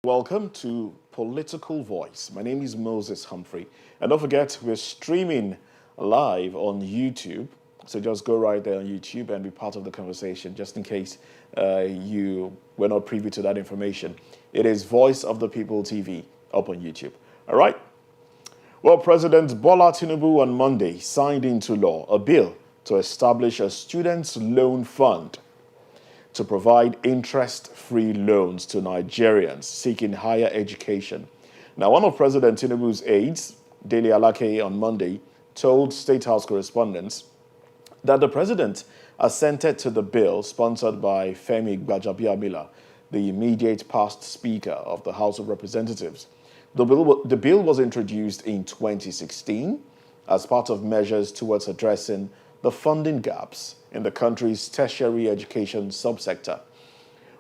Welcome to Political Voice. My name is Moses Humphrey. And don't forget, we're streaming live on YouTube. So just go right there on YouTube and be part of the conversation, just in case you were not privy to that information. It is Voice of the People TV up on YouTube. All right? Well, President Bola Tinubu on Monday signed into law a bill to establish a students' loan fund to provide interest-free loans to Nigerians seeking higher education. Now, one of President Tinubu's aides, Dele Alake, on Monday, told State House correspondents that the president assented to the bill sponsored by Femi Gbajabiamila, the immediate past Speaker of the House of Representatives. The bill was introduced in 2016 as part of measures towards addressing the funding gaps in the country's tertiary education subsector.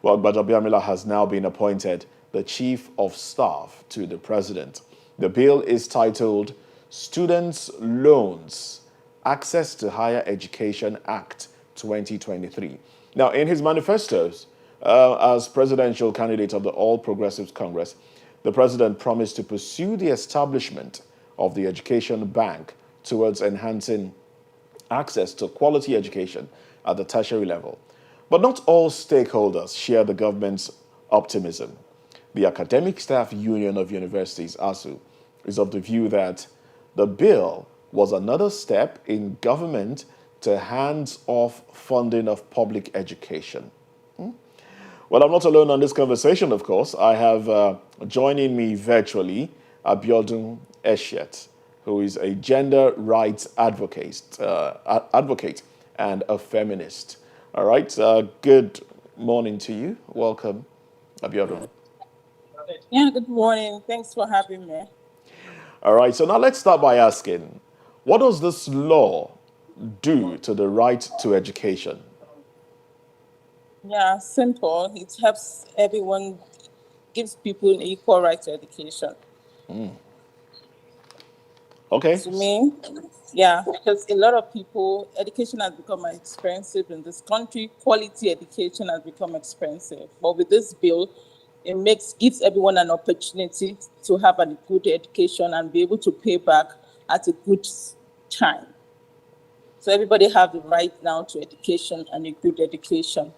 Well, Gbajabiamila has now been appointed the Chief of Staff to the President. The bill is titled Students' Loans Access to Higher Education Act 2023. Now, in his manifestos, as presidential candidate of the All Progressives Congress, the president promised to pursue the establishment of the Education Bank towards enhancing access to quality education at the tertiary level. But not all stakeholders share the government's optimism. The Academic Staff Union of Universities, ASU, is of the view that the bill was another step in government to hands-off funding of public education. Well, I'm not alone on this conversation, of course. I have joining me virtually Abiodun Eshet, who is a gender rights advocate and a feminist. All right, good morning to you. Welcome, Abiodun. Yeah, good morning. Thanks for having me. All right, so now let's start by asking, what does this law do to the right to education? Yeah, simple. It helps everyone, gives people an equal right to education. Okay. To me, yeah, because a lot of people, education has become expensive in this country. Quality education has become expensive. But with this bill, it gives everyone an opportunity to have a good education and be able to pay back at a good time. So everybody have the right now to education and a good education.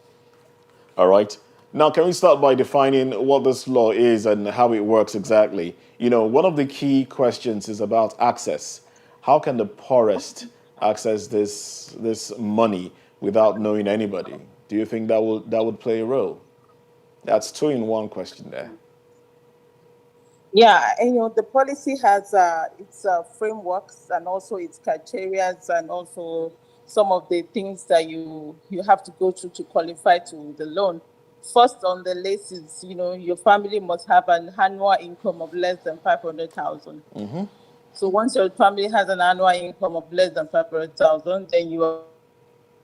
All right. Now, can we start by defining what this law is and how it works exactly? You know, one of the key questions is about access. How can the poorest access this money without knowing anybody? Do you think that would play a role? That's two in one question there. Yeah, and the policy has its frameworks and also its criteria and also some of the things that you have to go through to qualify to the loan. First on the list is, your family must have an annual income of less than 500,000. So once your family has an annual income of less than 500,000, then you are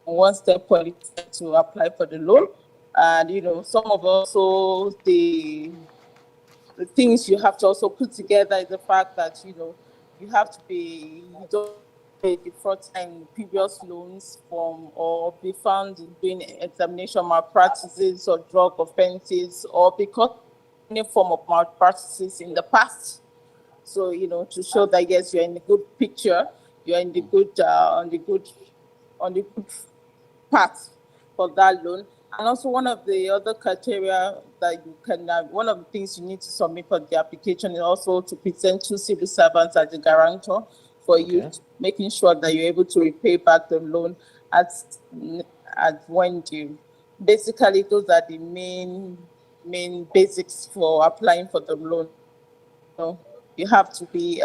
one step qualified to apply for the loan. And some of also the things you have to also put together is the fact that you have to pay, you don't pay the fraud and previous loans from or be found in doing examination malpractices or drug offenses or because any form of malpractices in the past. So to show that yes, you're in the good picture, you're in the good on the good path for that loan. And also one of the other criteria that you can, one of the things you need to submit for the application is also to present two civil servants as a guarantor for you, making sure that you're able to repay back the loan at when due. Basically, those are the main basics for applying for the loan. You have to be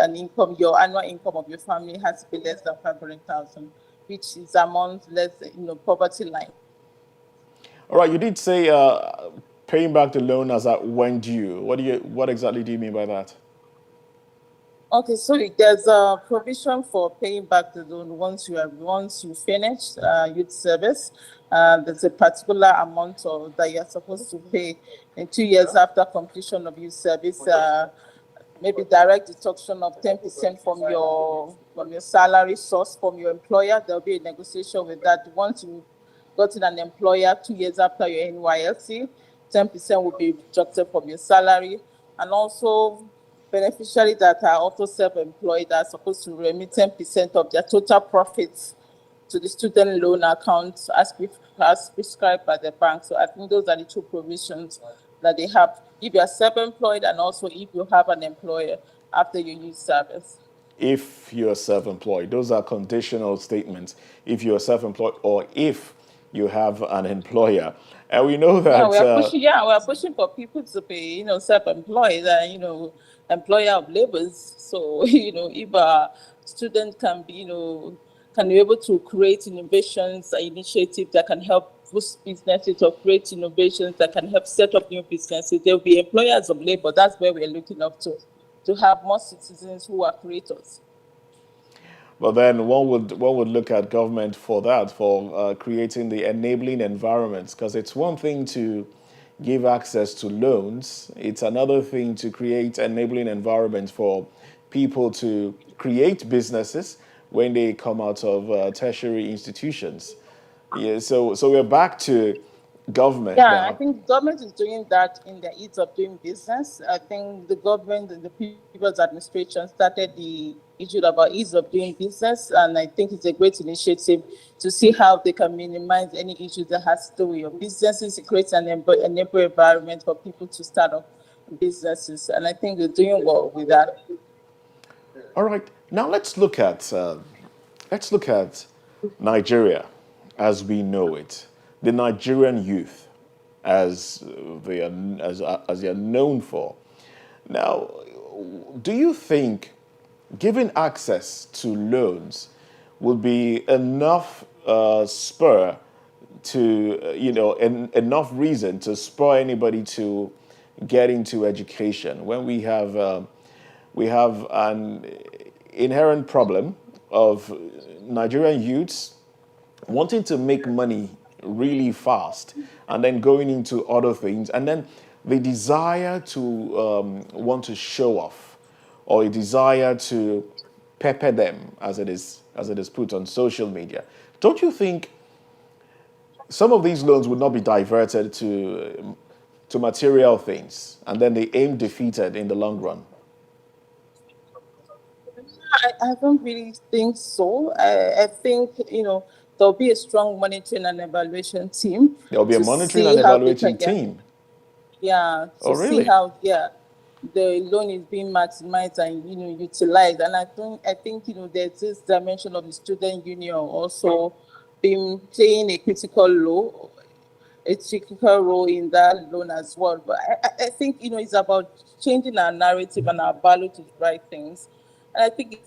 your annual income of your family has to be less than 500,000, which is among less, poverty line. All right, you did say paying back the loan as at when due. What exactly do you mean by that? Okay, so there's a provision for paying back the loan once you finish youth service. There's a particular amount that you're supposed to pay in 2 years after completion of youth service. Maybe direct deduction of 10% from your salary source from your employer. There'll be a negotiation with that. Once you gotten an employer 2 years after your NYLC, 10% will be deducted from your salary. And also, beneficiaries that are also self-employed are supposed to remit 10% of their total profits to the student loan account as prescribed by the bank. So I think those are the two provisions that they have if you are self-employed and also if you have an employer after your youth service. If you're self-employed, those are conditional statements. If you're self-employed or if you have an employer. And we know Yeah, that we are pushing for people to be, self-employed and, employer of labors. So, if a student can be, can be able to create innovations, initiatives that can help boost businesses or create innovations that can help set up new businesses, they'll be employers of labor. That's where we're looking up to have more citizens who are creators. but then one would look at government for that, for creating the enabling environments, because it's one thing to give access to loans. It's another thing to create enabling environments for people to create businesses when they come out of tertiary institutions. Yeah, so we're back to government Yeah, I now. think government is doing that in the ease of doing business. I think the government and the people's administration started the issue about ease of doing business, and I think it's a great initiative to see how they can minimize any issues that has to do with your businesses. It creates an enable environment for people to start up businesses, and I think they're doing well with that. All right, now let's look at Nigeria as we know it, the Nigerian youth as they are known for. Now, do you think giving access to loans will be enough spur to enough reason to spur anybody to get into education when we have an inherent problem of Nigerian youths wanting to make money really fast and then going into other things, and then the desire to want to show off, or a desire to pepper them, as it is put on social media. Don't you think some of these loans would not be diverted to material things, and then the aim defeated in the long run? I don't really think so. I think, there'll be a strong monitoring and evaluation team There will be a to monitoring see and how they can evaluating get, team. yeah, Oh, to see really? how, yeah, the loan is being maximized and, utilized. And I think, there's this dimension of the student union also being playing a critical role in that loan as well. But I think, it's about changing our narrative and our value to the right things. And I think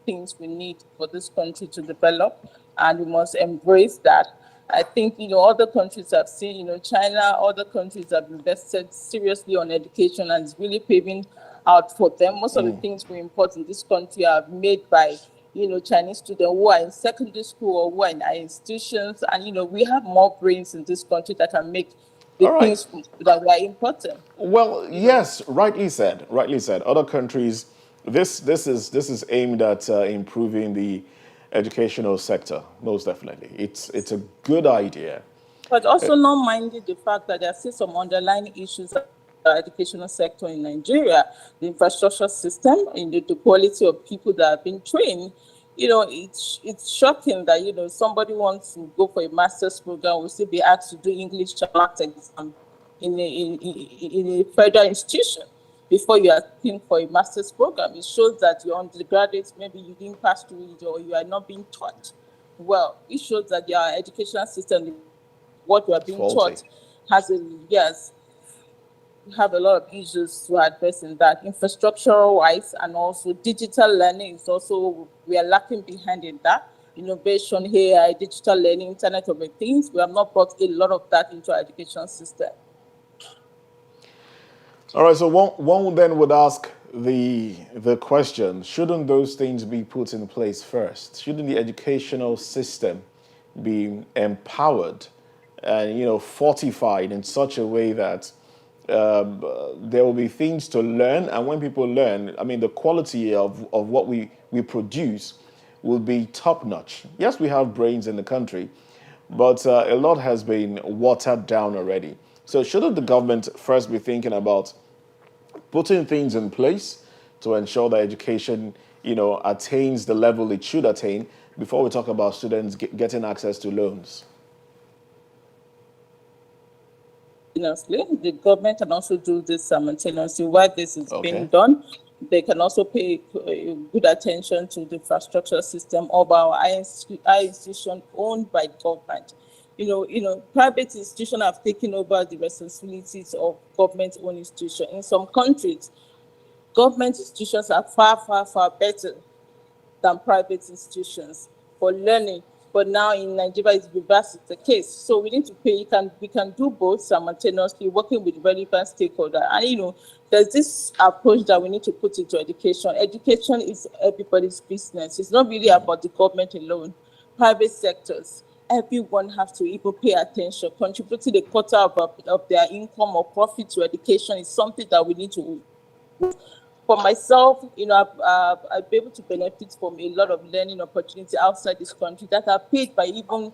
things we need for this country to develop, and we must embrace that. I think other countries have seen, China, other countries have invested seriously on education and it's really paving out for them. Most of the things we import in this country are made by Chinese students who are in secondary school or who are in our institutions, and we have more brains in this country that can make the All right. things that we are importing. Well, You know, yes, rightly said. Rightly said. Other countries, this is aimed at improving the educational sector. Most definitely, it's a good idea. but also not minding the fact that there are still some underlying issues in the educational sector in Nigeria, the infrastructure system, and the quality of people that have been trained. It's shocking that somebody wants to go for a master's program will still be asked to do English and math exam in a federal institution before you are looking for a master's program. It shows that your undergraduates, maybe you didn't pass through it or you are not being taught well. It shows that your educational system, what you are It's being faulty. taught, has a yes, we have a lot of issues to address in that infrastructural wise, and also digital learning is also, we are lacking behind in that. Innovation here, digital learning, internet of things, we have not brought a lot of that into our education system. All right. So one then would ask the question: shouldn't those things be put in place first? Shouldn't the educational system be empowered and fortified in such a way that there will be things to learn, and when people learn, I mean, the quality of what we produce will be top notch. Yes, we have brains in the country, but a lot has been watered down already. So shouldn't the government first be thinking about putting things in place to ensure that education, attains the level it should attain before we talk about students getting access to loans? Simultaneously, the government can also do this simultaneously. While this is being Okay. done, they can also pay good attention to the infrastructure system of our high institution owned by government. Private institutions have taken over the responsibilities of government-owned institutions. In some countries, government institutions are far, far, far better than private institutions for learning. But now in Nigeria, it's reversed the case. So we need to pay. We can do both simultaneously, working with relevant stakeholders. And there's this approach that we need to put into education. Education is everybody's business. It's not really about the government alone. Private sectors, everyone has to even pay attention. Contributing a quarter of their income or profit to education is something that we need to. For myself, I've been able to benefit from a lot of learning opportunities outside this country that are paid by even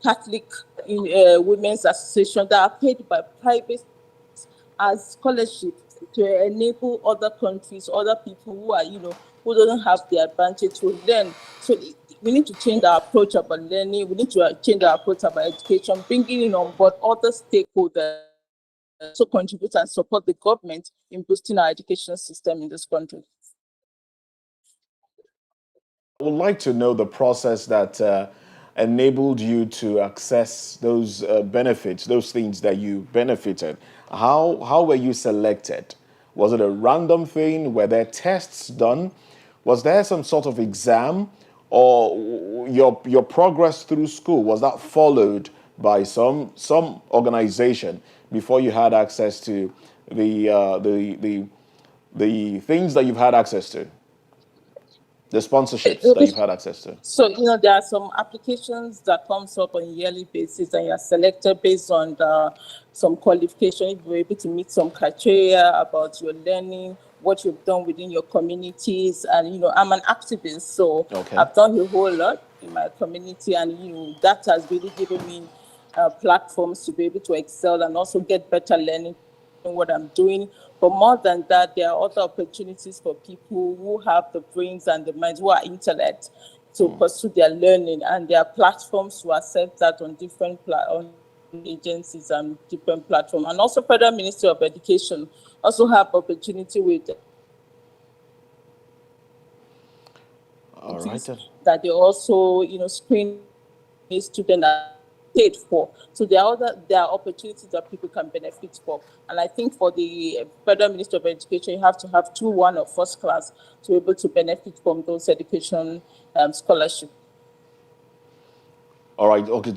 Catholic women's association, that are paid by private as scholarships to enable other countries, other people who are, who don't have the advantage to learn. So we need to change our approach about learning. We need to change our approach about education, bringing in on board other stakeholders to contribute and support the government in boosting our education system in this country. I would like to know the process that enabled you to access those benefits, those things that you benefited. How were you selected? Was it a random thing? Were there tests done? Was there some sort of exam, or your progress through school, was that followed by some organization before you had access to the things that you've had access to? The sponsorships that you've had access to. So, there are some applications that comes up on a yearly basis, and you're selected based on some qualification. If you're able to meet some criteria about your learning, what you've done within your communities. And, I'm an activist, so Okay. I've done a whole lot in my community, and, that has really given me platforms to be able to excel and also get better learning what I'm doing. But more than that, there are other opportunities for people who have the brains and the minds, who are intellect, to pursue their learning, and there are platforms to access that on different on agencies and different platforms. And also Federal Ministry of Education also have opportunity with All right then. that they also screen student paid for. So there are opportunities that people can benefit from. And I think for the Federal Ministry of Education, you have to have 2-1 or first class to be able to benefit from those education scholarships. All right. Okay.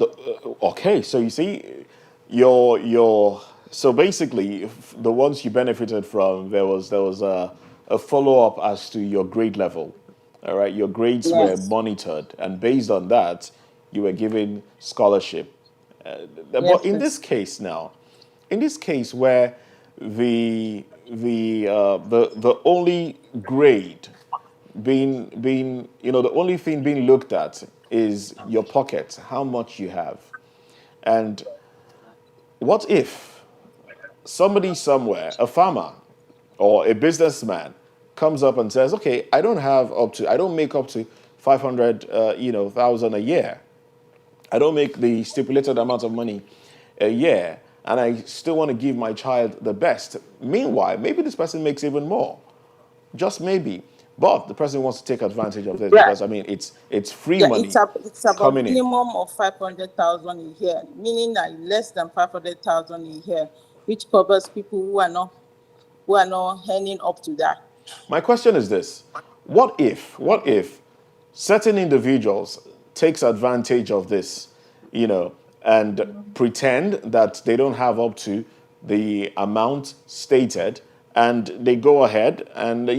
Okay. So you see, your so basically the ones you benefited from, there was a follow up as to your grade level. All right. Your grades were Yes. monitored, and based on that, you were given scholarship. Yes, But in this please. case now, in this case where the only grade being the only thing being looked at is your pocket, how much you have. And what if somebody somewhere, a farmer or a businessman, comes up and says, okay, I don't make up to 500 thousand a year. I don't make the stipulated amount of money a year, and I still want to give my child the best. Meanwhile, maybe this person makes even more, just maybe. But the person wants to take advantage of this Yeah. because, I mean, it's free Yeah, it's money it's about coming in. minimum of 500,000 a year, meaning that less than 500,000 a year, which covers people who are not earning up to that. My question is this: what if certain individuals takes advantage of this, and pretend that they don't have up to the amount stated, and they go ahead and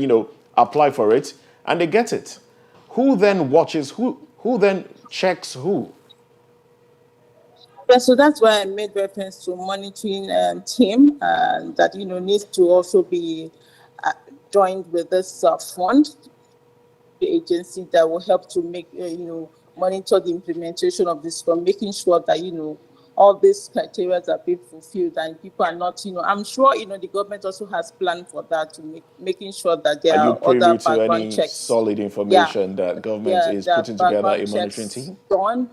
apply for it, and they get it? Who then watches who? Who then checks who? Yeah, so that's why I made reference to monitoring team that needs to also be uh, joined with this fund, the agency that will help to make monitor the implementation of this from making sure that, all these criteria are being fulfilled and people are not, I'm sure, the government also has planned for that to making sure that Are there you are other privy to background any checks. solid Yeah, information that government yeah, is the putting together a background monitoring checks team? done.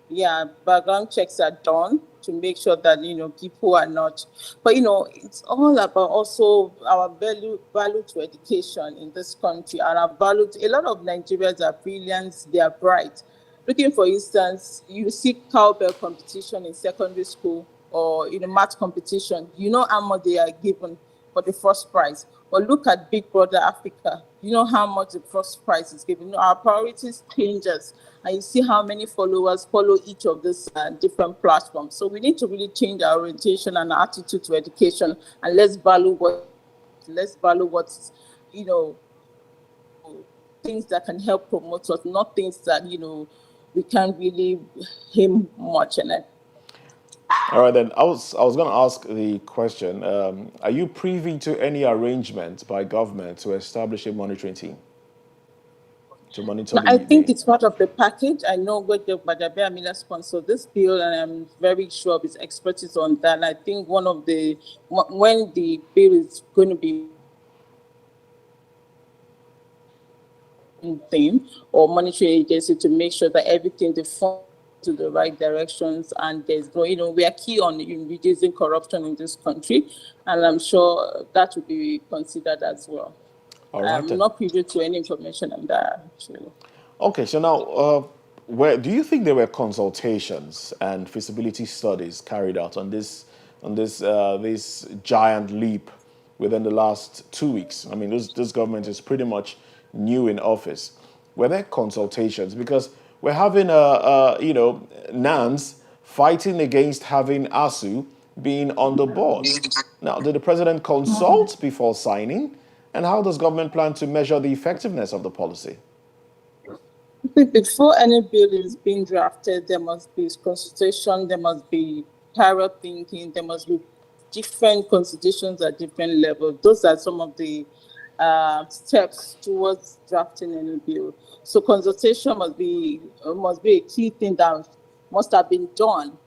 Yeah, background checks are done to make sure that people are not. But it's all about also our value to education in this country, and our value. A lot of Nigerians are brilliant. They are bright. Looking, for instance, you see cowbell competition in secondary school or in a math competition. You know how much they are given for the first prize. But look at Big Brother Africa. You know how much the first prize is given. Our priorities changes, and you see how many followers follow each of these different platforms. So we need to really change our orientation and our attitude to education, and let's value what's you know things that can help promote us, not things that we can't really aim much in it. All right, then I was going to ask the question: are you privy to any arrangement by government to establish a monitoring team to monitor Now, I think the it's part of the package. I know where the Badabia Miller sponsored this bill, and I'm very sure of his expertise on that. And I think when the bill is going to be thing or monetary agency to make sure that everything the fund to the right directions, and there's no, we are key on reducing corruption in this country, and I'm sure that will be considered as well. All right, I'm then. not privy to any information on that actually. Okay, so now, where do you think there were consultations and feasibility studies carried out on this giant leap within the last 2 weeks? I mean, this government is pretty much new in office. Were there consultations? Because we're having NANS fighting against having ASU being on the board. Now, did the president consult before signing? And how does government plan to measure the effectiveness of the policy? I think before any bill is being drafted, there must be consultation, there must be parallel thinking, there must be different consultations at different levels. Those are some of the steps towards drafting any bill. So consultation must be a key thing that must have been done.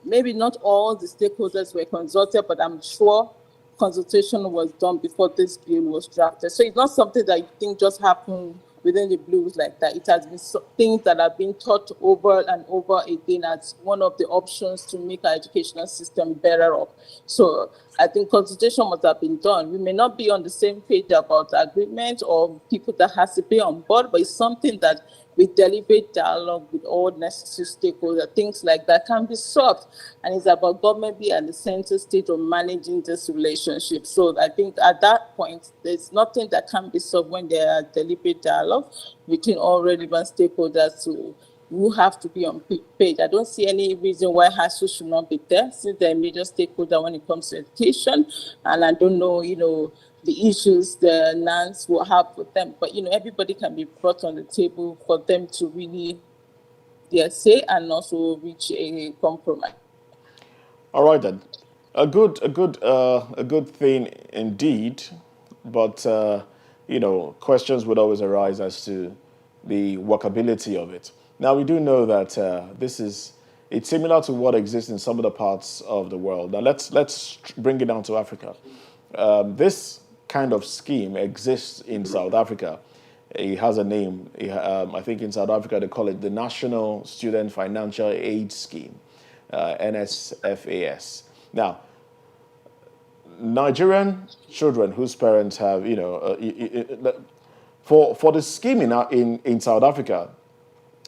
Maybe not all the stakeholders were consulted, but I'm sure consultation was done before this bill was drafted. So it's not something that you think just happened within the blues like that. It has been things that have been taught over and over again as one of the options to make our educational system better off. So I think consultation must have been done. We may not be on the same page about agreement or people that has to be on board, but it's something that with deliberate dialogue with all necessary stakeholders, things like that can be solved. And it's about government being at the center stage of managing this relationship. So I think at that point, there's nothing that can be solved when there are deliberate dialogue between all relevant stakeholders who have to be on page. I don't see any reason why HASU should not be there, since they're a major stakeholder when it comes to education. And I don't know, the issues the NANS will have with them. But, everybody can be brought on the table for them to really their say and also reach a compromise. All right then, a good thing indeed, but questions would always arise as to the workability of it. Now we do know that it's similar to what exists in some other parts of the world. Now let's bring it down to Africa. This kind of scheme exists in South Africa. It has a name. I think in South Africa they call it the National Student Financial Aid Scheme, NSFAS. Now, Nigerian children whose parents have, for the scheme in South Africa,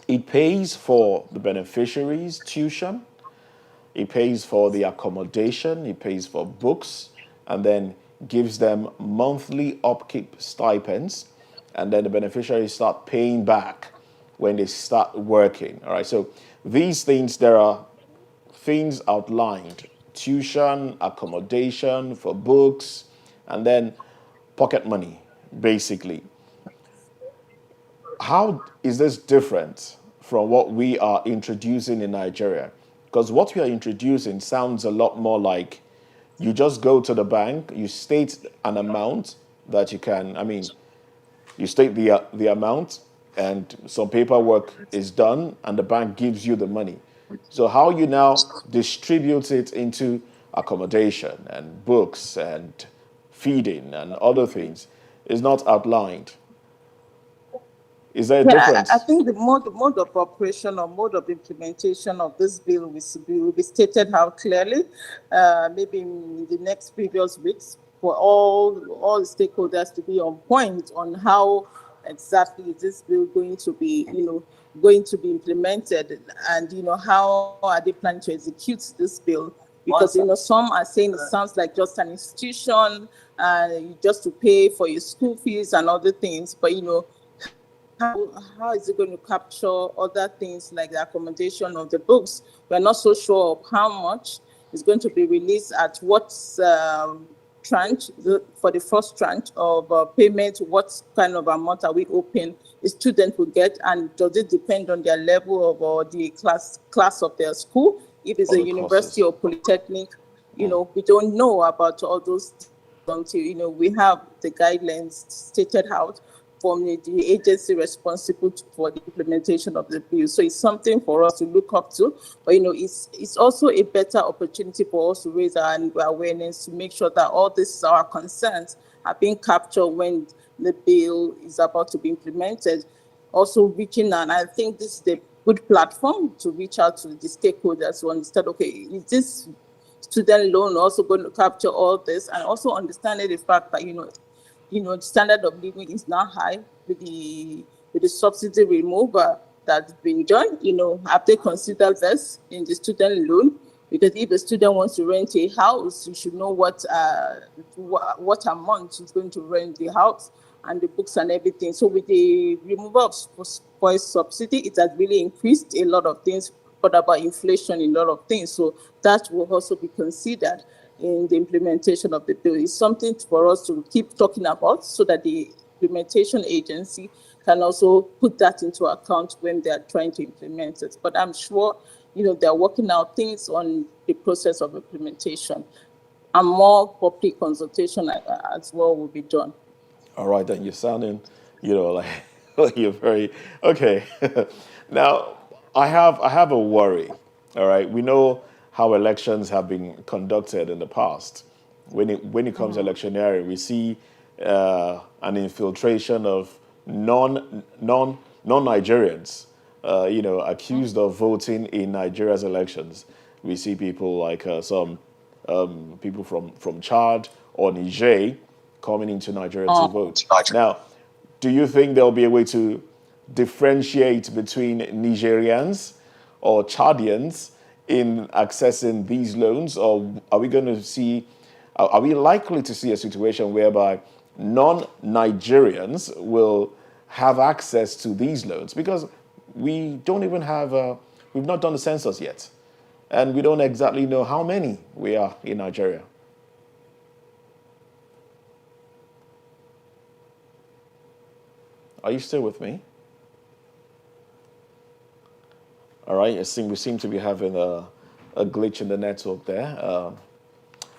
it pays for the beneficiaries' tuition, it pays for the accommodation, it pays for books, and then gives them monthly upkeep stipends, and then the beneficiaries start paying back when they start working. All right, so these things, there are things outlined: tuition, accommodation for books, and then pocket money, basically. How is this different from what we are introducing in Nigeria? Because what we are introducing sounds a lot more like you just go to the bank, you state an amount that you can, I mean, you state the amount, and some paperwork is done, and the bank gives you the money. So how you now distribute it into accommodation and books and feeding and other things is not outlined. Is there a Yeah, I difference? think the mode of operation or mode of implementation of this bill will be stated out clearly, maybe in the next previous weeks, for all stakeholders to be on point on how exactly is this bill going to be, going to be implemented, and how are they planning to execute this bill? Because some are saying it sounds like just an institution, just to pay for your school fees and other things, but how is it going to capture other things like the accommodation of the books? We're not so sure of how much is going to be released at what tranche, for the first tranche of payment. What kind of amount are we hoping the student will get, and does it depend on their level of or the class of their school? If it's a Other university courses. or polytechnic, we don't know about all those until we have the guidelines stated out from the agency responsible for the implementation of the bill. So it's something for us to look up to. But it's also a better opportunity for us to raise our awareness to make sure that all these our concerns are being captured when the bill is about to be implemented. Also reaching out, and I think this is a good platform to reach out to the stakeholders to understand, okay, is this student loan also going to capture all this, and also understanding the fact that the standard of living is now high with the subsidy removal that's been done. Have they considered this in the student loan? Because if a student wants to rent a house, you should know what amount is going to rent the house and the books and everything. So with the removal of spoil subsidy, it has really increased a lot of things, but about inflation in a lot of things. So that will also be considered in the implementation of the bill. It's something for us to keep talking about so that the implementation agency can also put that into account when they are trying to implement it. But I'm sure, they're working out things on the process of implementation, and more public consultation as well will be done. All right, then you're sounding, like you're very okay. Now, I have a worry. All right, we know how elections have been conducted in the past. When it comes to electioneering, we see an infiltration of non Nigerians, accused of voting in Nigeria's elections. We see people like some people from Chad or Niger coming into Nigeria to vote. Now, do you think there'll be a way to differentiate between Nigerians or Chadians in accessing these loans, or are we going to see? Are we likely to see a situation whereby non-Nigerians will have access to these loans because we don't even have we've not done the census yet, and we don't exactly know how many we are in Nigeria. Are you still with me? All right, we seem to be having a glitch in the network there.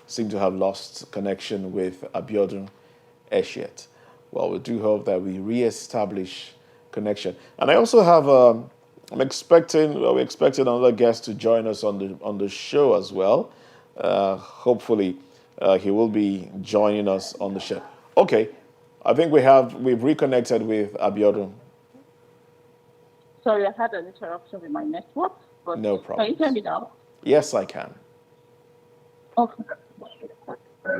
Seem to have lost connection with Abiodun Eshiet. Well, we do hope that we re-establish connection. And I also have, we're expecting another guest to join us on the show as well. Hopefully, he will be joining us on the show. Okay, I think we've reconnected with Abiodun. Sorry, I had an interruption with my network, but No can you hear problems. me now? Yes, I can. Okay.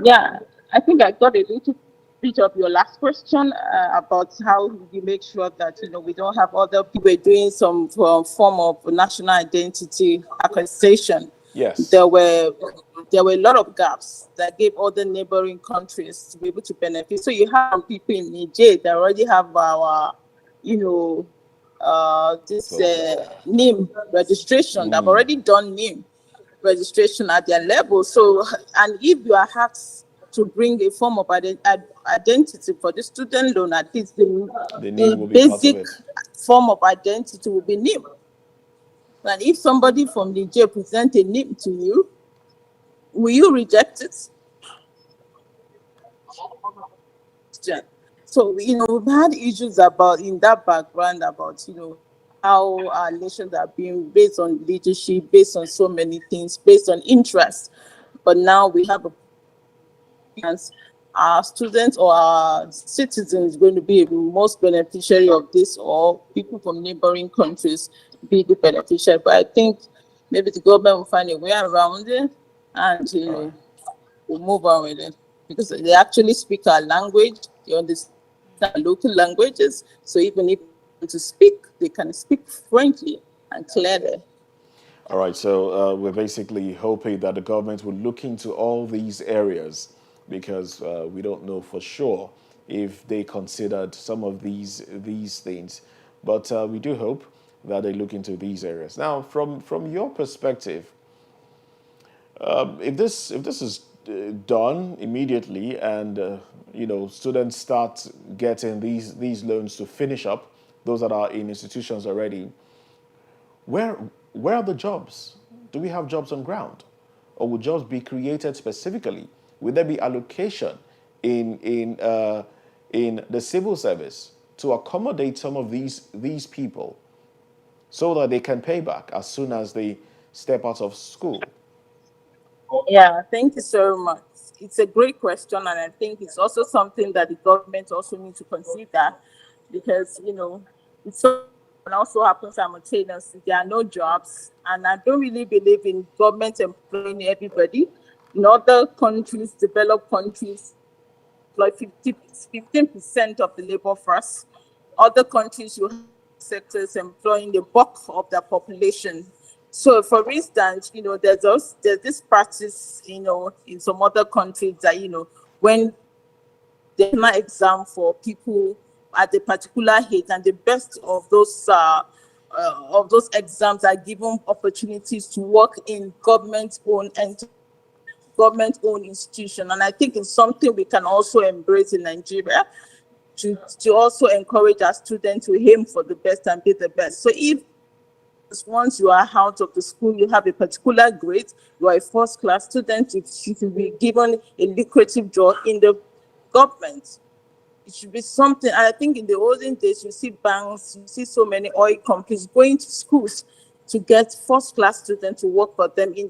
Yeah, I think I got a little bit of your last question about how you make sure that we don't have other people doing some form of national identity accreditation. Yes. There were there were a lot of gaps that gave other neighboring countries to be able to benefit. So you have some people in Niger that already have our, you know, this name registration. They've already done name registration at their level. So, and if you are asked to bring a form of identity for the student loan, at least The name the will be part of basic it. form of identity will be name. And if somebody from Niger present a name to you, will you reject it? So, we've had issues about in that background about, how our nations are being based on leadership, based on so many things, based on interest. But now we have a chance, our students or our citizens going to be the most beneficiary of this, or people from neighboring countries be the beneficiary. But I think maybe the government will find a way around it, and All right. we'll move on with it, because they actually speak our language, they understand our local languages. So even if they want to speak, they can speak fluently and clearly. All right, so we're basically hoping that the government will look into all these areas because we don't know for sure if they considered some of these things, but we do hope that they look into these areas. Now, from your perspective, if this is done immediately and students start getting these loans to finish up those that are in institutions already, where where are the jobs? Do we have jobs on ground? Or will jobs be created specifically? Will there be allocation in the civil service to accommodate some of these people so that they can pay back as soon as they step out of school? Yeah, thank you so much. It's a great question, and I think it's also something that the government also needs to consider, because it's something that can also happen simultaneously. There are no jobs, and I don't really believe in government employing everybody. In other countries, developed countries, they employ 15% of the labor force. Other countries, you have private sectors employing the bulk of their population. So, for instance, there's this practice, in some other countries, that when there's an exam for people at a particular age, and the best of those exams are given opportunities to work in government-owned enterprise, government-owned institution, and I think it's something we can also embrace in Nigeria, to also encourage our students to aim for the best and be the best. So if once you are out of the school, you have a particular grade, you are a first class student, you should be given a lucrative job in the government. It should be something. And I think in the olden days, you see banks, you see so many oil companies going to schools to get first class students to work for them in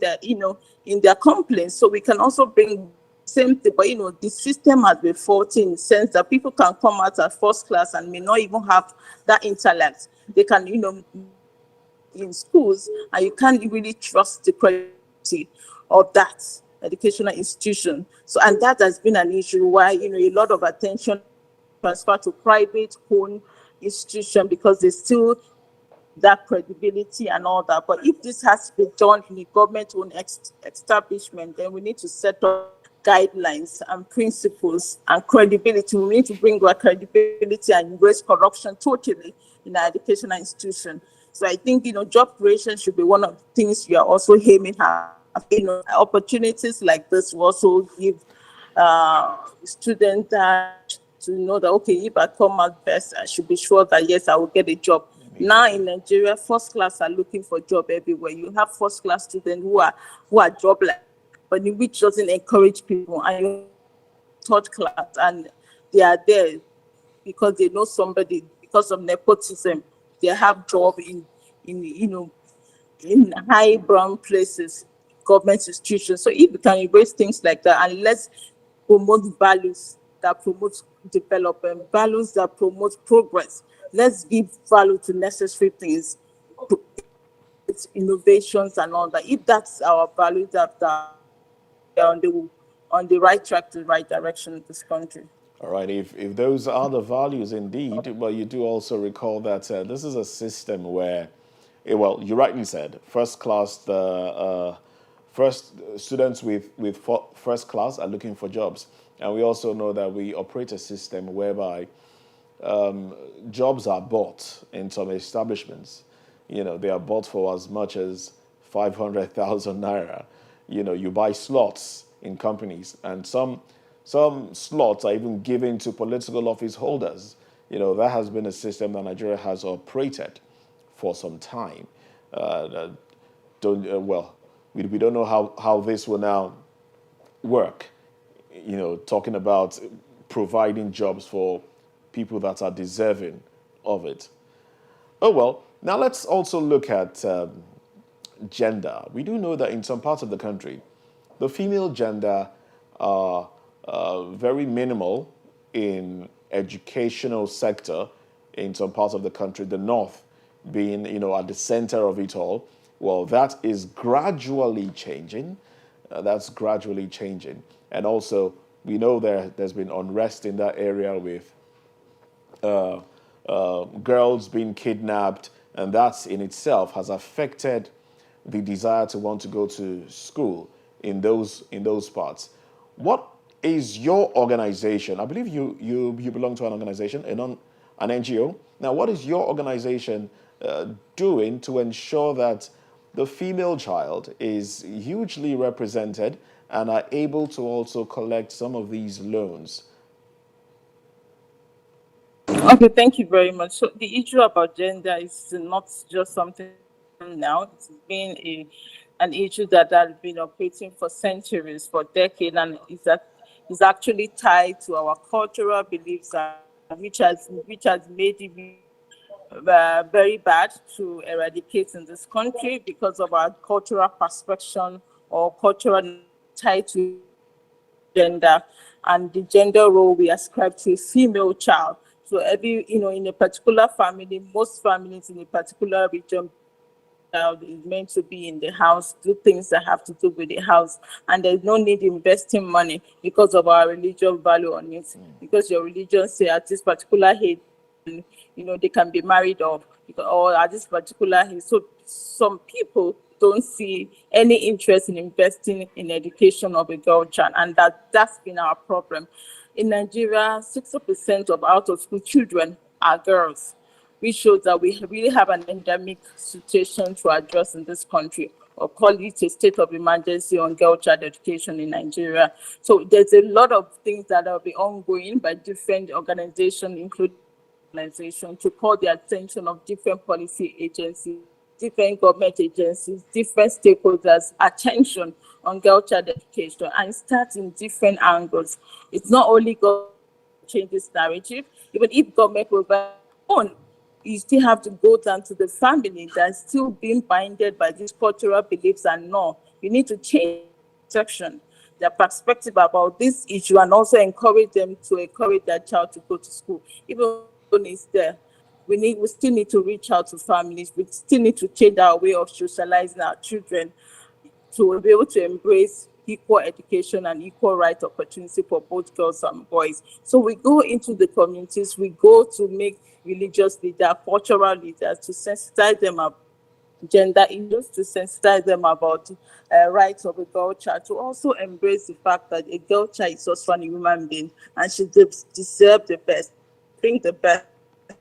their complaints. So we can also bring same thing, but the system has been faulty in the sense that people can come out at first class and may not even have that intellect. They can, in schools, and you can't really trust the credibility of that educational institution. So, and that has been an issue why a lot of attention transfer to private owned institution, because they still need that credibility and all that. But if this has to be done in a government owned establishment, then we need to set up guidelines and principles and credibility. We need to bring our credibility and erase corruption totally in our educational institution. So I think job creation should be one of the things you are also aiming at. Opportunities like this will also give students that to know that, okay, if I come out best, I should be sure that yes, I will get a job. Now Immediately. in Nigeria, first class are looking for job everywhere. You have first class students who are jobless, but which doesn't encourage people. And you have third class, and they are there because they know somebody, because of nepotism. They have job in in high brown places, government institutions. So if we can embrace things like that, and let's promote values that promote development, values that promote progress. Let's give value to necessary things, it's innovations and all that. If that's our values, we are on the right track, to the right direction in this country. All right, if those are the values indeed, but you do also recall that this is a system where, well, you rightly said, first class, the first students with first class are looking for jobs. And we also know that we operate a system whereby jobs are bought in some establishments. They are bought for as much as 500,000 naira. You buy slots in companies, and some slots are even given to political office holders. That has been a system that Nigeria has operated for some time. Don't well, we don't know how this will now work. Talking about providing jobs for people that are deserving of it. Oh, well, now let's also look at gender. We do know that in some parts of the country, the female gender are very minimal in educational sector in some parts of the country, the north being, at the center of it all. Well, that is gradually changing. That's gradually changing. And also, we know there's been unrest in that area with girls being kidnapped, and that in itself has affected the desire to want to go to school in those parts. What is your organization? I believe you belong to an organization, an NGO. Now, what is your organization doing to ensure that the female child is hugely represented and are able to also collect some of these loans? Okay, thank you very much. So the issue about gender is not just something now. It's been an issue that has been operating for centuries, for decades, and is actually tied to our cultural beliefs, which has made it very bad to eradicate in this country because of our cultural perception or cultural tied to gender and the gender role we ascribe to a female child. So in a particular family, most families in a particular region, child is meant to be in the house, do things that have to do with the house, and there's no need investing money because of our religious value on it. Because your religion say at this particular age, they can be married off, or at this particular age. So some people don't see any interest in investing in education of a girl child, and that's been our problem. In Nigeria, 60% of out of school children are girls, which shows that we really have an endemic situation to address in this country, or call it a state of emergency on girl child education in Nigeria. So there's a lot of things that will be ongoing by different organizations, including organizations, to call the attention of different policy agencies, different government agencies, different stakeholders' attention on girl child education, and start in different angles. It's not only government change this narrative, even if government provides on, you still have to go down to the family that's still being binded by these cultural beliefs and no. You need to change section their perspective about this issue and also encourage them to encourage their child to go to school. Even when it's there, we still need to reach out to families. We still need to change our way of socializing our children to be able to embrace equal education and equal right opportunity for both girls and boys. So we go into the communities, we go to make religious leaders, cultural leaders, to sensitize them about gender issues, to sensitize them about rights of a girl child, to also embrace the fact that a girl child is also a human being and she deserves the best, bring the best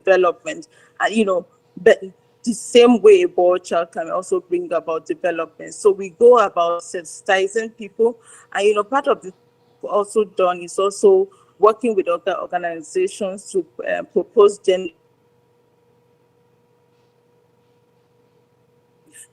development, and but the same way a boy child can also bring about development. So we go about sensitizing people, and part of the also done is also working with other organizations to propose gender.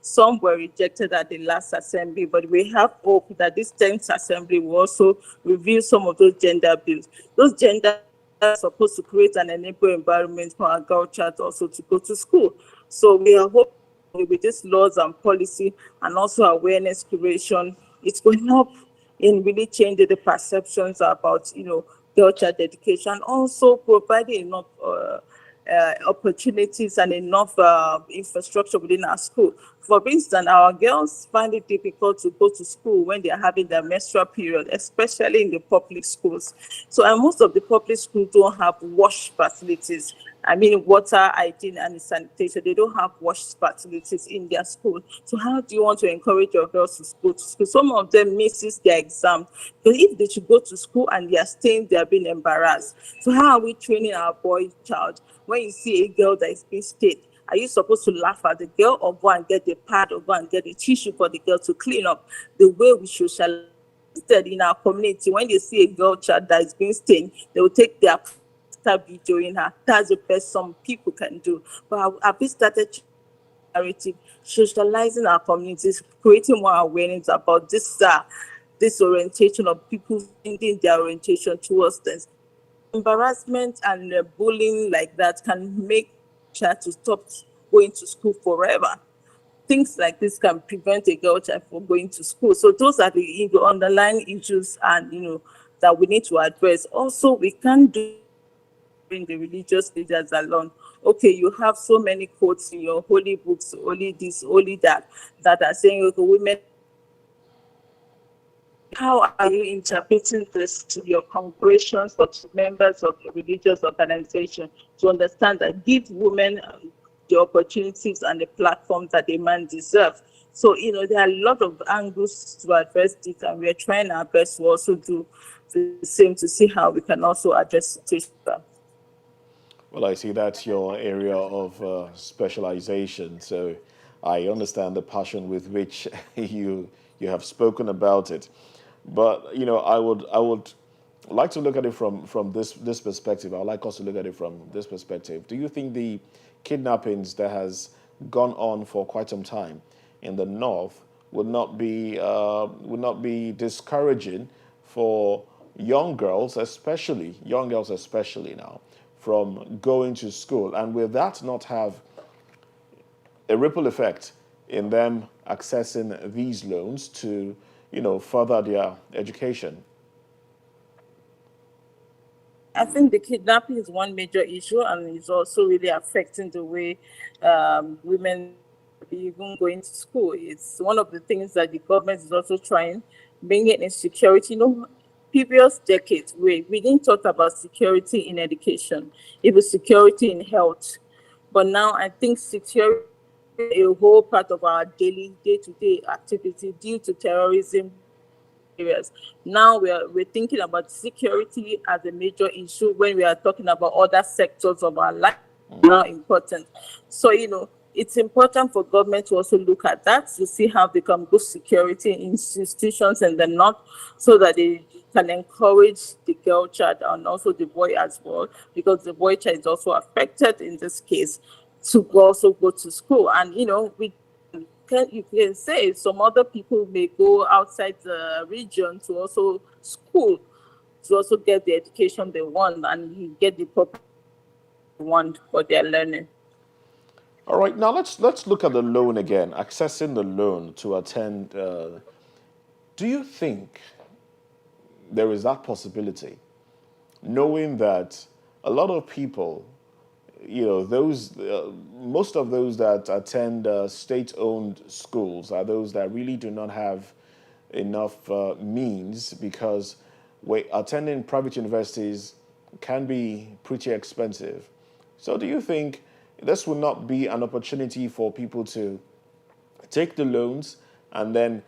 Some were rejected at the last assembly, but we have hope that this 10th assembly will also review some of those gender bills. Those gender are supposed to create an enable environment for our girl child also to go to school. So we are hoping with these laws and policy and also awareness creation, it will help in really changing the perceptions about, girl child education, also providing enough opportunities and enough infrastructure within our school. For instance, our girls find it difficult to go to school when they are having their menstrual period, especially in the public schools. So, and most of the public schools don't have wash facilities. I mean, water, hygiene, and sanitation. They don't have wash facilities in their school. So how do you want to encourage your girls to go to school? Some of them misses their exam. But if they should go to school and they are staying, they are being embarrassed. So how are we training our boy child? When you see a girl that is being stayed, are you supposed to laugh at the girl or go and get the pad or go and get the tissue for the girl to clean up? The way we socialize in our community, when they see a girl child that is being stained, they will take their start videoing her. That's the best some people can do. But have we started narrative, socializing our communities, creating more awareness about this orientation of people finding their orientation towards this? embarrassment and bullying like that can make child to stop going to school forever. Things like this can prevent a girl child from going to school. So those are the underlying issues, and that we need to address. Also, we can't do bring the religious leaders along. Okay, you have so many quotes in your holy books, holy this, holy that, that are saying, okay, women. How are you interpreting this to your congregations or to members of the religious organization to understand that give women the opportunities and the platforms that they man deserve? So, there are a lot of angles to address this, and we're trying our best to also do the same to see how we can also address situations. Well, I see that's your area of specialization. So I understand the passion with which you have spoken about it. But I would like to look at it from this perspective. I would like us to look at it from this perspective. Do you think the kidnappings that has gone on for quite some time in the north would not be discouraging for young girls especially now, from going to school, and will that not have a ripple effect in them accessing these loans to, further their education? I think the kidnapping is one major issue, and it's also really affecting the way women even going to school. It's one of the things that the government is also trying, bringing insecurity. Previous decades, we didn't talk about security in education, it was security in health. But now I think security is a whole part of our daily day-to-day activity due to terrorism areas. Now we're thinking about security as a major issue when we are talking about other sectors of our life now important. So it's important for government to also look at that to see how they can boost security in institutions and the north, so that they can encourage the girl child and also the boy as well, because the boy child is also affected in this case, to also go to school. And you can say some other people may go outside the region to also school, to also get the education they want and get the proper want for their learning. All right, now let's look at the loan again. Accessing the loan to attend. Do you think there is that possibility, knowing that a lot of people, those most of those that attend state-owned schools are those that really do not have enough means, because attending private universities can be pretty expensive. So do you think this will not be an opportunity for people to take the loans and then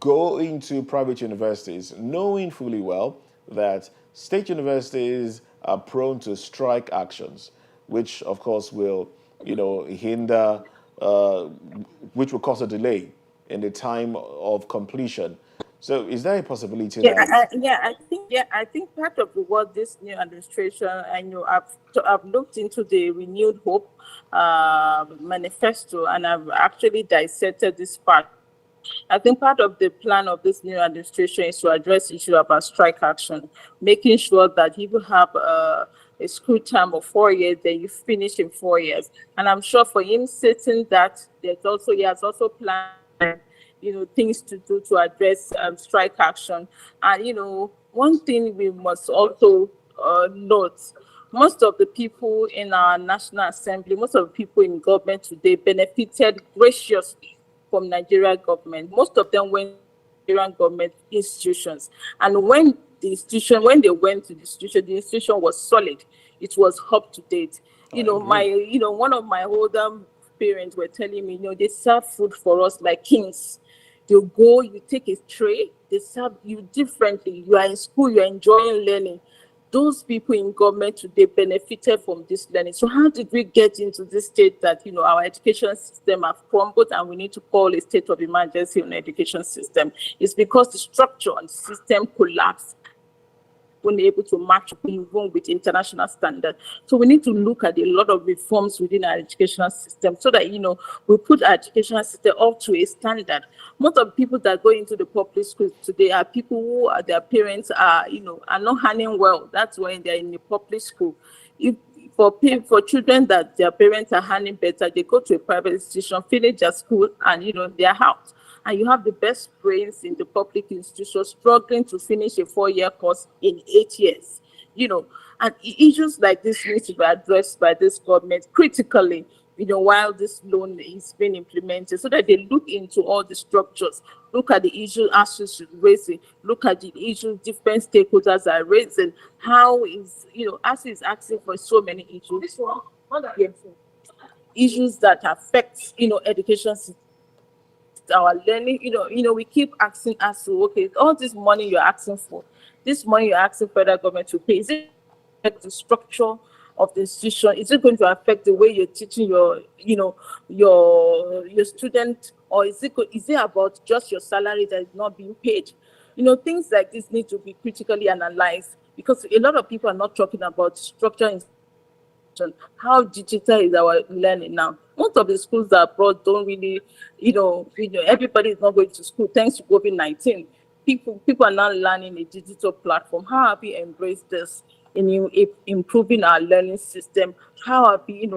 go into private universities, knowing fully well that state universities are prone to strike actions, which of course will, hinder, uh, which will cause a delay in the time of completion. So, is there a possibility Yeah, that? I think part of what this new administration, I know I've looked into the renewed hope manifesto, and I've actually dissected this part. I think part of the plan of this new administration is to address the issue about strike action, making sure that you have a school term of 4 years, then you finish in 4 years. And I'm sure for him sitting that, he has also planned, things to do to address strike action. And one thing we must also note: most of the people in our National Assembly, most of the people in government today benefited graciously from Nigerian government. Most of them went to Nigerian government institutions. And when they went to the institution was solid. It was up to date. I agree. One of my older parents were telling me, they serve food for us like kings. You go, you take a tray, they serve you differently. You are in school, you're enjoying learning. Those people in government today benefited from this learning. So how did we get into this state that our education system have crumbled and we need to call a state of emergency on the education system? It's because the structure and system collapsed. won't be able to match even with international standards. So we need to look at a lot of reforms within our educational system so that, we put our educational system up to a standard. Most of the people that go into the public schools today are people who are, their parents are, are not earning well. That's when they're in the public school. If for children that their parents are handling better, they go to a private institution, finish their school, and they're out. And you have the best brains in the public institution struggling to finish a 4-year course in 8 years. You know, and issues like this need to be addressed by this government critically, while this loan is being implemented, so that they look into all the structures, look at the issue ASUS is raising, look at the issues different stakeholders are raising. How is, ASUS is asking for so many issues. This one, yes, issues that affect, education system, our learning. We keep asking us to, okay, all this money you're asking for, this money you're asking federal government to pay, is it affect the structure of the institution? Is it going to affect the way you're teaching your student, or is it about just your salary that is not being paid? Things like this need to be critically analyzed, because a lot of people are not talking about structure in how digital is our learning now. Most of the schools that are abroad don't really, everybody is not going to school thanks to COVID-19. People are now learning a digital platform. How have we embraced this in improving our learning system? How have we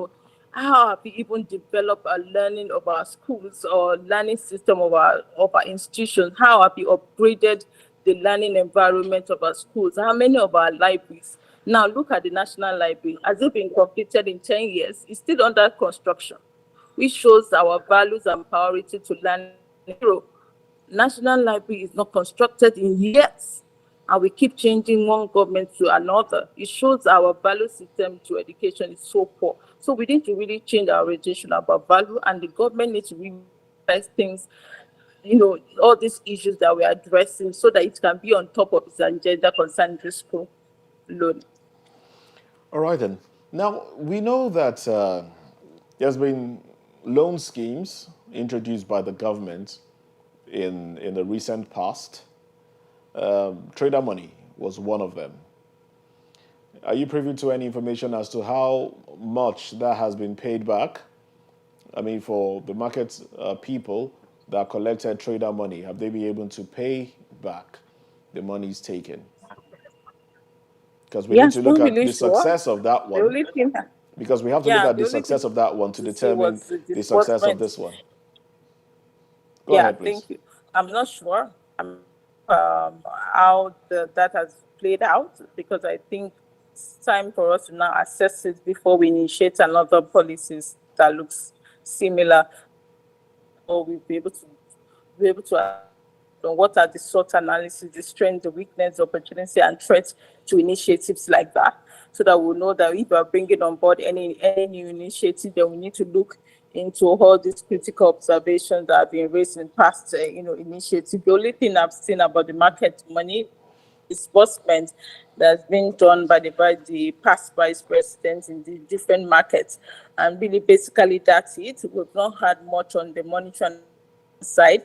even developed a learning of our schools or learning system of our institutions? How have we upgraded the learning environment of our schools? How many of our libraries? Now look at the National Library. Has it been completed in 10 years? It's still under construction, which shows our values and priority to learning. National Library is not constructed in years, and we keep changing one government to another. It shows our value system to education is so poor. So we need to really change our orientation about value, and the government needs to realize things, all these issues that we're addressing, so that it can be on top of its agenda concerning this school loan. All right then. Now we know that there's been loan schemes introduced by the government in the recent past. Trader money was one of them. Are you privy to any information as to how much that has been paid back? I mean, for the market people that collected trader money, have they been able to pay back the monies taken? Because we need Yes, to look not at really the sure. success of that The one, only thing, because we have to look yeah, at the the only thing success of that one to to see determine was the the success of disbursement. this one. Go Yeah, ahead, please. thank you. I'm not sure how that has played out, because I think it's time for us to now assess it before we initiate another policies that looks similar, or we'll be able to on what are the SWOT analysis, the strength, the weakness, the opportunity, and threats to initiatives like that, so that we'll know that if we're bringing on board any new initiative, then we need to look into all these critical observations that have been raised in past, initiatives. The only thing I've seen about the market money disbursement that's been done by the past vice presidents in the different markets, and really basically that's it. We've not had much on the monitoring side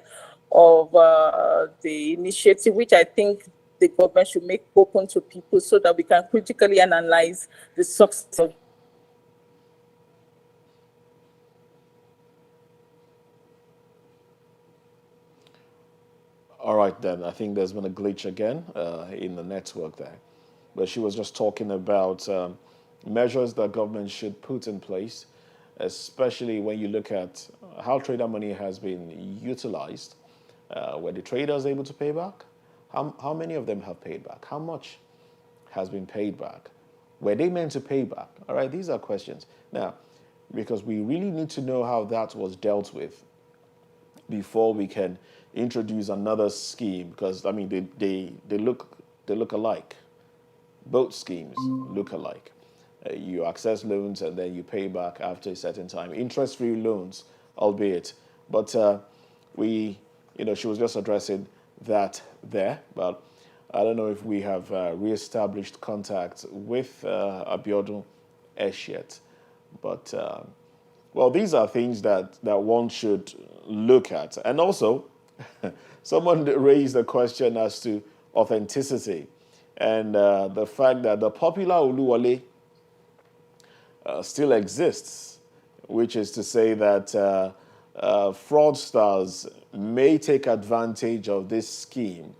of the initiative, which I think the government should make open to people, so that we can critically analyze the success of. All right, then. I think there's been a glitch again in the network there. But she was just talking about measures that government should put in place, especially when you look at how trader money has been utilized. Were the traders able to pay back? How many of them have paid back? How much has been paid back? Were they meant to pay back? All right, these are questions. Now, because we really need to know how that was dealt with before we can introduce another scheme, because I mean they look alike. Both schemes look alike. You access loans and then you pay back after a certain time. Interest-free loans, albeit, but we, she was just addressing that there. But I don't know if we have reestablished contact with Abiodun Esh yet, but. Well, these are things that one should look at. And also, someone raised a question as to authenticity. and the fact that the popular Oluwole still exists, which is to say that fraudsters may take advantage of this scheme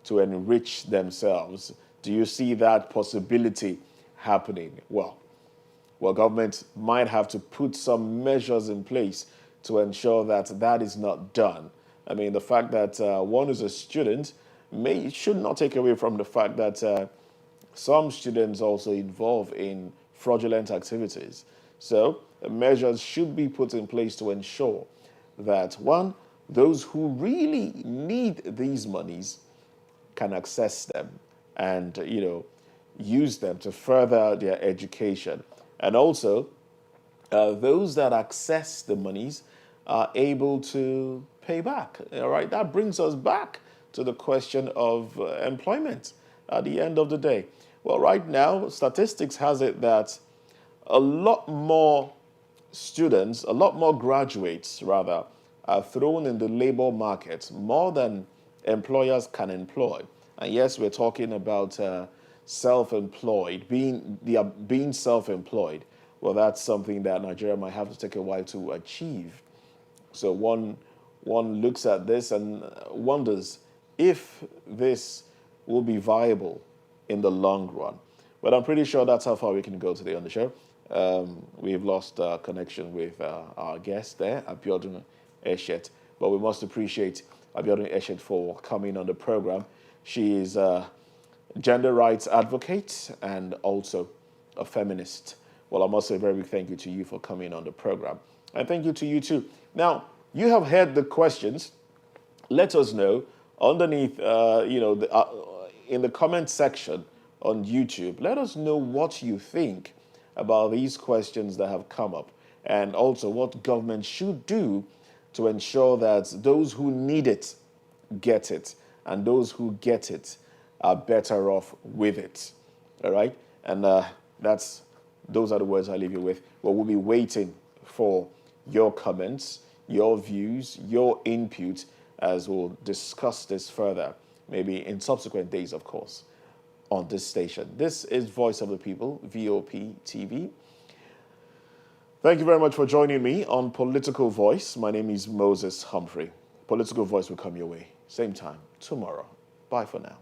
to enrich themselves. Do you see that possibility happening? Well, government might have to put some measures in place to ensure that that is not done. I mean, the fact that one is a student should not take away from the fact that some students also involved in fraudulent activities. So measures should be put in place to ensure that, one, those who really need these monies can access them and, use them to further their education. And also, those that access the monies are able to pay back. All right, that brings us back to the question of employment at the end of the day. Well, right now, statistics has it that a lot more students, a lot more graduates, rather, are thrown in the labor market more than employers can employ. And yes, we're talking about self-employed, being self-employed. Well, that's something that Nigeria might have to take a while to achieve. So one looks at this and wonders if this will be viable in the long run. But I'm pretty sure that's how far we can go today on the show. We've lost connection with our guest there, Abiodun Eshet. But we must appreciate Abiodun Eshet for coming on the program. She is a gender rights advocate and also a feminist. Well, I must say a very big thank you to you for coming on the program. And thank you to you too. Now, you have heard the questions. Let us know underneath, in the comment section on YouTube. Let us know what you think about these questions that have come up, and also what government should do to ensure that those who need it get it, and those who get it are better off with it. All right? And those are the words I leave you with. Well, we'll be waiting for your comments, your views, your input, as we'll discuss this further, maybe in subsequent days, of course, on this station. This is Voice of the People, VOP TV. Thank you very much for joining me on Political Voice. My name is Moses Humphrey. Political Voice will come your way, same time tomorrow. Bye for now.